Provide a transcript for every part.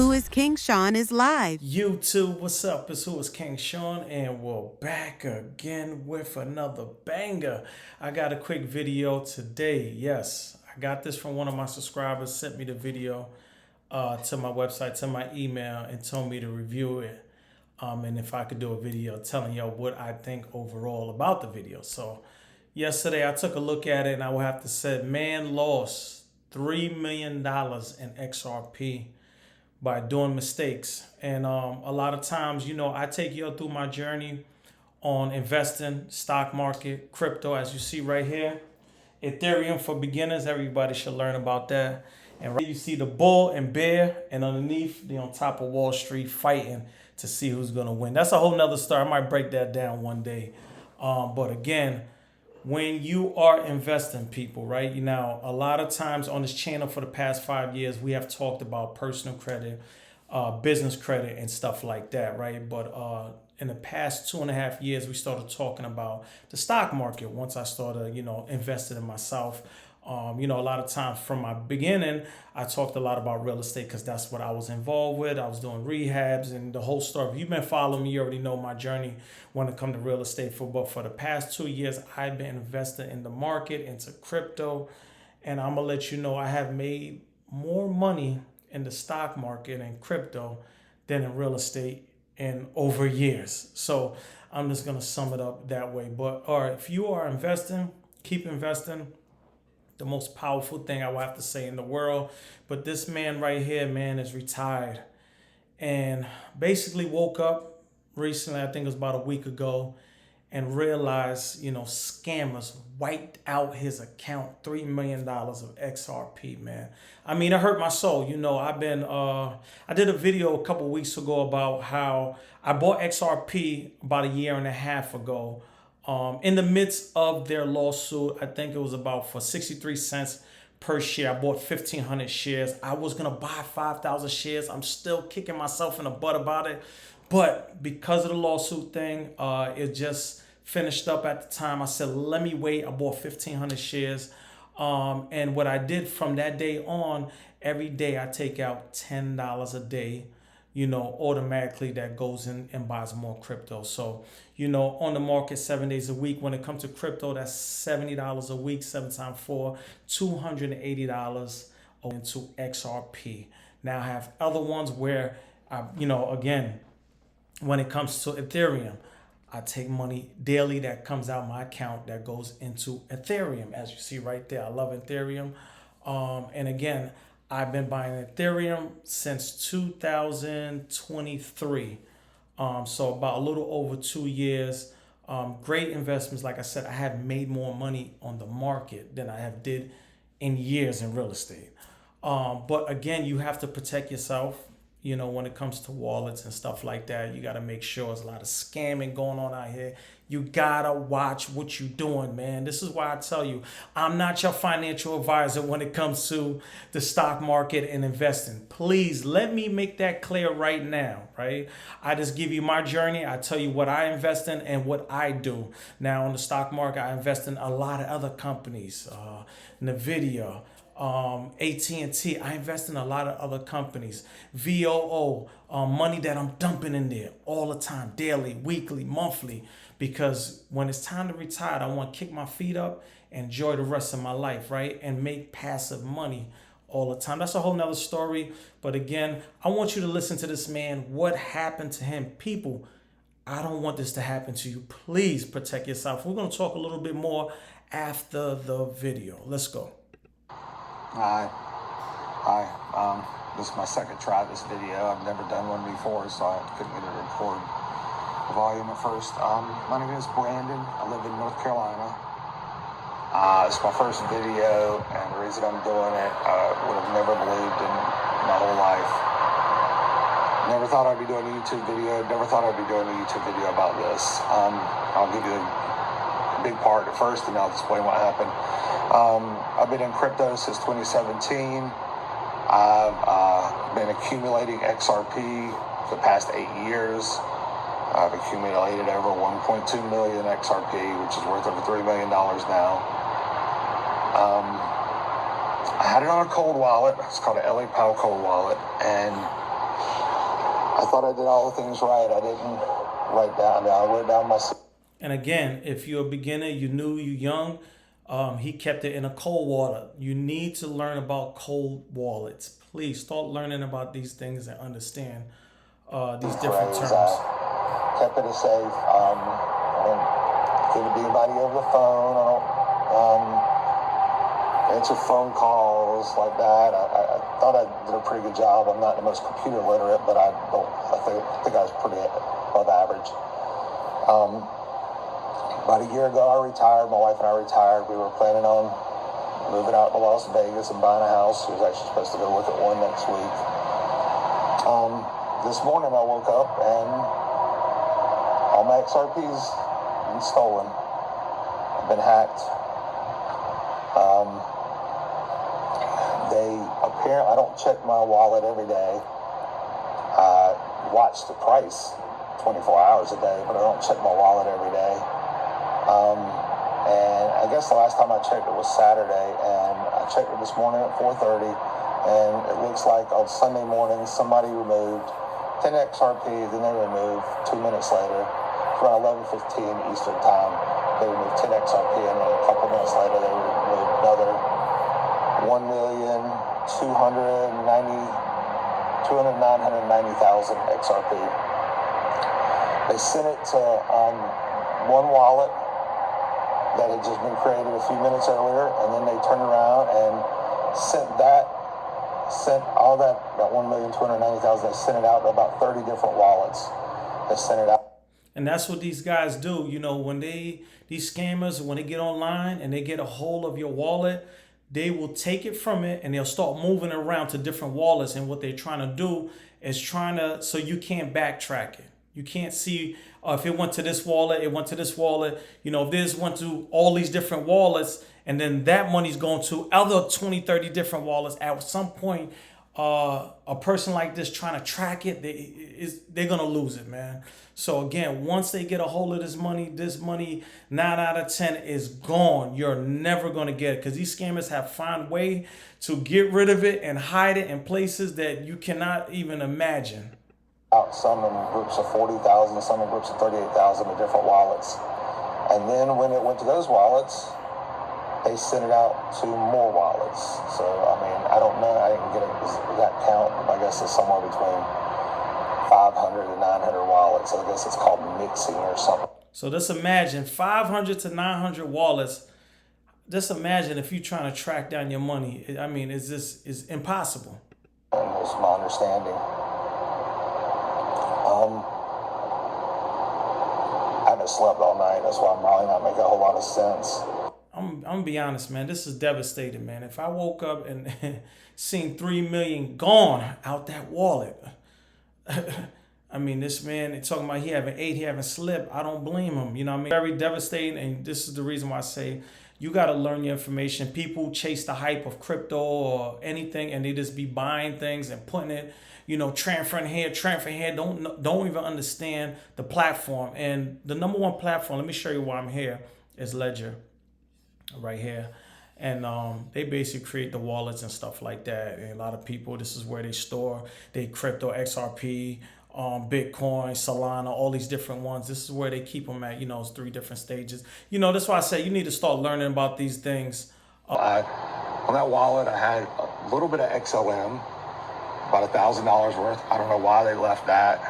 Whoiskingshawn is live. YouTube, what's up? It's Whoiskingshawn, and we're back again with another banger. I got a quick video today. Yes, I got this from one of my subscribers, sent me the video to my website, to my email, and told me to review it. And if I could do a video telling y'all what I think overall about the video. So yesterday I took a look at it, and I will have to say, man lost $3 million in XRP by doing mistakes. And a lot of times, you know, I take you through my journey on investing, stock market, crypto, as you see right here. Ethereum for beginners, everybody should learn about that. And right here you see the bull and bear, and underneath, they're on top of Wall Street fighting to see who's gonna win. That's a whole nother story. I might break that down one day. But again, when you are investing, people, right? You know, a lot of times on this channel for the past 5 years, we have talked about personal credit, business credit, and stuff like that, right? But in the past 2.5 years, we started talking about the stock market. Once I started, you know, investing in myself. You know, a lot of times from my beginning, I talked a lot about real estate because that's what I was involved with. I was doing rehabs and the whole story. If you've been following me, you already know my journey when it comes to real estate. But for the past 2 years, I've been investing in the market, into crypto. And I'm going to let you know I have made more money in the stock market and crypto than in real estate in over years. So I'm just going to sum it up that way. But all right, if you are investing, keep investing. The most powerful thing I will have to say in the world. But this man right here, man, is retired and basically woke up recently, I think it was about a week ago, and realized, you know, scammers wiped out his account, $3 million of XRP, man. I mean, it hurt my soul. You know, I did a video a couple weeks ago about how I bought XRP about a year and a half ago. In the midst of their lawsuit, I think it was about for 63 cents per share. I bought 1,500 shares. I was going to buy 5,000 shares. I'm still kicking myself in the butt about it. But because of the lawsuit thing, it just finished up at the time. I said, let me wait. I bought 1,500 shares. And what I did from that day on, every day I take out $10 a day, you know, automatically that goes in and buys more crypto. So, you know, on the market 7 days a week. When it comes to crypto, that's $70 a week, 7 times 4, $280 into XRP. Now I have other ones where, you know, again, when it comes to Ethereum, I take money daily that comes out my account that goes into Ethereum, as you see right there. I love Ethereum. And again, I've been buying Ethereum since 2023. So about a little over 2 years. Great investments. Like I said, I have made more money on the market than I have did in years in real estate. But again, you have to protect yourself. You know, when it comes to wallets and stuff like that, you got to make sure there's a lot of scamming going on out here. You got to watch what you're doing, man. This is why I tell you, I'm not your financial advisor when it comes to the stock market and investing. Please let me make that clear right now, right? I just give you my journey. I tell you what I invest in and what I do. Now, on the stock market, I invest in a lot of other companies, NVIDIA, AT&T. I invest in a lot of other companies. VOO, money that I'm dumping in there all the time, daily, weekly, monthly, because when it's time to retire, I want to kick my feet up, enjoy the rest of my life, right? And make passive money all the time. That's a whole nother story. But again, I want you to listen to this man. What happened to him? People, I don't want this to happen to you. Please protect yourself. We're going to talk a little bit more after the video. Let's go. Hi. This is my second try at this video. I've never done one before, so I couldn't get it to record volume at first. My name is Brandon. I live in North Carolina. It's my first video, and the reason I'm doing it, I would have never believed in my whole life. Never thought I'd be doing a YouTube video. Never thought I'd be doing a YouTube video about this. I'll give you a big part at first, and I'll explain what happened. I've been in crypto since 2017. I've been accumulating XRP for the past 8 years. I've accumulated over 1.2 million XRP, which is worth over $3 million now. I had it on a cold wallet. It's called an LA Cold wallet. And I thought I did all the things right. I didn't write down. I wrote down my. And again, if you're a beginner, you new, you young, he kept it in a cold water. You need to learn about cold wallets. Please start learning about these things and understand these different terms. Kept it safe. I don't give anybody over the phone. I don't answer phone calls like that. I thought I did a pretty good job. I'm not the most computer literate, but I think I was pretty above average. About a year ago, I retired. My wife and I retired. We were planning on moving out to Las Vegas and buying a house. We was actually supposed to go look at one next week. This morning, I woke up and all my XRPs been stolen. I've been hacked. I don't check my wallet every day. I watch the price 24 hours a day, but I don't check my wallet every day. And I guess the last time I checked it was Saturday, and I checked it this morning at 4:30, and it looks like on Sunday morning somebody removed 10 XRP, then they removed 2 minutes later, around 11:15 Eastern time, they removed 10 XRP, and then a couple minutes later they removed another 1,990,000 XRP. They sent it to one wallet that had just been created a few minutes earlier, and then they turned around and sent all that 1,290,000, they sent it out to about 30 different wallets. They sent it out. And that's what these guys do. You know, when these scammers, when they get online and they get a hold of your wallet, they will take it from it and they'll start moving it around to different wallets. And what they're trying to do is so you can't backtrack it. You can't see if it went to this wallet, it went to this wallet. You know, if this went to all these different wallets, and then that money's going to other 20, 30 different wallets. At some point, a person like this trying to track it, they're going to lose it, man. So again, once they get a hold of this money, 9 out of 10 is gone. You're never going to get it, because these scammers have found way to get rid of it and hide it in places that you cannot even imagine. Some in groups of 40,000, some in groups of 38,000 in different wallets. And then when it went to those wallets, they sent it out to more wallets. So, I mean, I don't know. I didn't get that count. I guess it's somewhere between 500 and 900 wallets. I guess it's called mixing or something. So just imagine 500 to 900 wallets. Just imagine if you're trying to track down your money. I mean, it's impossible. And that's my understanding. I haven't slept all night. That's why I'm probably not making a whole lot of sense. I'm gonna be honest, man. This is devastating, man. If I woke up and seen 3 million gone out that wallet, I mean, this man, they're talking about he haven't ate, he haven't slept. I don't blame him. You know what I mean? Very devastating. And this is the reason why I say you got to learn your information. People chase the hype of crypto or anything, and they just be buying things and putting it, you know, transferring here. Don't even understand the platform. And the number one platform, let me show you why I'm here, is Ledger. Right here. And they basically create the wallets and stuff like that. And a lot of people, this is where they store their crypto, XRP, Bitcoin, Solana, all these different ones. This is where they keep them at, you know, it's 3 different stages. You know, that's why I say you need to start learning about these things. On that wallet, I had a little bit of XLM, about $1,000 worth. I don't know why they left that.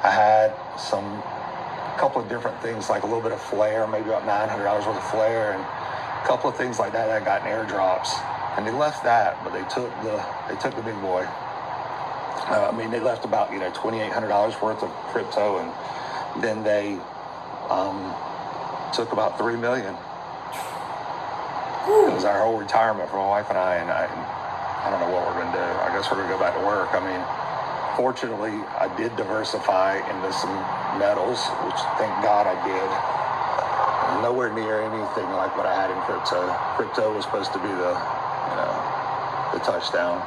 I had a couple of different things, like a little bit of Flare, maybe about $900 worth of Flare, and a couple of things like that I got in airdrops. And they left that, but they took the big boy. I mean, they left about, you know, $2,800 worth of crypto, and then they took about $3 million. It was our whole retirement for my wife and I don't know what we're going to do. I guess we're going to go back to work. I mean, fortunately, I did diversify into some metals, which thank God I did. Nowhere near anything like what I had in crypto. Crypto was supposed to be the touchdown.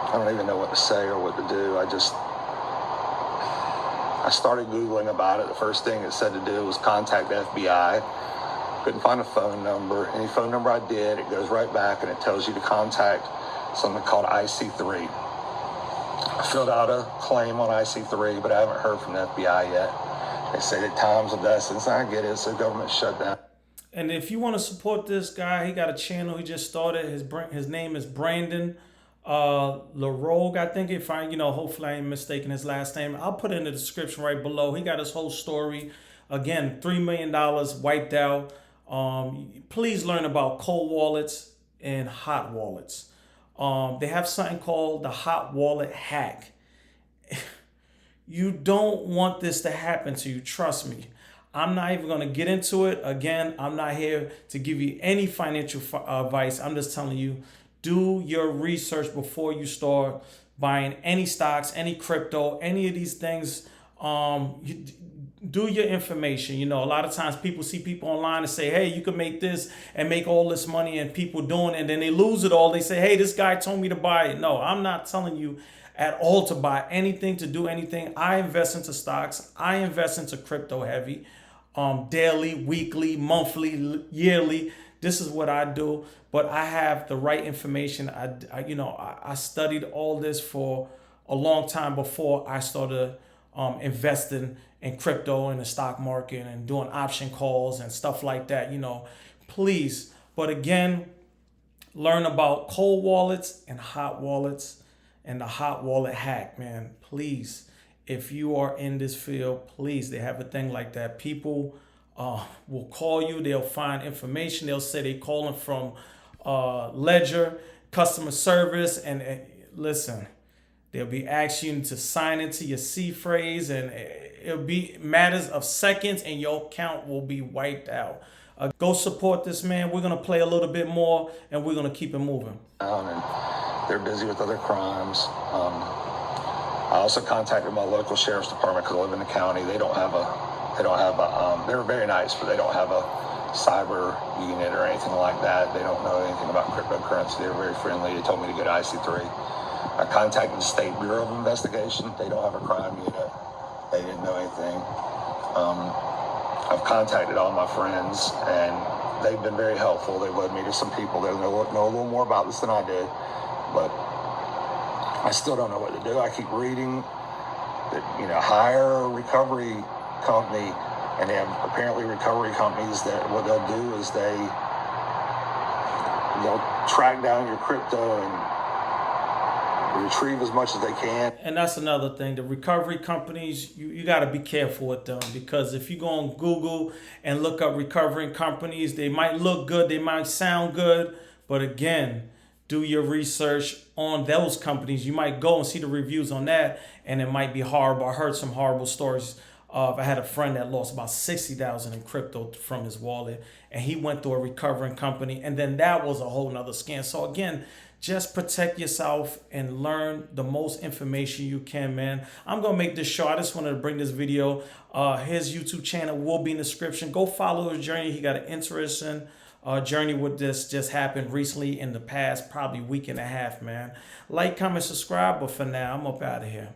I don't even know what to say or what to do. I started Googling about it. The first thing it said to do was contact the FBI. Couldn't find a phone number. Any phone number I did, it goes right back and it tells you to contact something called IC3. filled out a claim on IC3, but I haven't heard from the FBI yet. They say that time's of the essence. I get it. It's a government shutdown. And if you want to support this guy, he got a channel he just started. His name is Brandon LAROQUE, I think. If I, hopefully I ain't mistaken his last name. I'll put it in the description right below. He got his whole story. Again, $3 million wiped out. Please learn about cold wallets and hot wallets. They have something called the hot wallet hack. You don't want this to happen to you. Trust me. I'm not even going to get into it. Again, I'm not here to give you any financial advice. I'm just telling you, do your research before you start buying any stocks, any crypto, any of these things. Do your information. A lot of times people see people online and say, hey, you can make this and make all this money, and people doing it, and then they lose it all. They say, hey, this guy told me to buy it. No, I'm not telling you at all to buy anything, to do anything. I invest into stocks. I invest into crypto heavy, daily, weekly, monthly, yearly. This is what I do, but I have the right information. I studied all this for a long time before I started investing in crypto and the stock market and doing option calls and stuff like that. Please. But again, learn about cold wallets and hot wallets and the hot wallet hack, man. Please, if you are in this field, please, they have a thing like that. People will call you. They'll find information. They'll say they calling from Ledger customer service, and listen, they'll be asking you to sign into your C phrase, and it'll be matters of seconds, and your account will be wiped out. Go support this man. We're gonna play a little bit more, and we're gonna keep it moving. And they're busy with other crimes. I also contacted my local sheriff's department because I live in the county. They're very nice, but they don't have a cyber unit or anything like that. They don't know anything about cryptocurrency. They're very friendly. They told me to go to IC3. I contacted the State Bureau of Investigation. They don't have a crime unit. They didn't know anything. I've contacted all my friends, and they've been very helpful. They led me to some people that know a little more about this than I did, but I still don't know what to do. I keep reading that, hire a recovery company, and they have apparently recovery companies that what they'll do is they'll track down your crypto and retrieve as much as they can. And that's another thing. The recovery companies, you got to be careful with them, because if you go on Google and look up recovering companies, they might look good, they might sound good, but again, do your research on those companies. You might go and see the reviews on that, and it might be horrible. I heard some horrible stories. I had a friend that lost about $60,000 in crypto from his wallet, and he went through a recovering company, and then that was a whole nother scam. So again, just protect yourself and learn the most information you can, man. I'm gonna make this short. I just wanted to bring this video. His YouTube channel will be in the description. Go follow his journey. He got an interesting journey with this. Just happened recently in the past, probably week and a half, man. Like, comment, subscribe. But for now, I'm up out of here.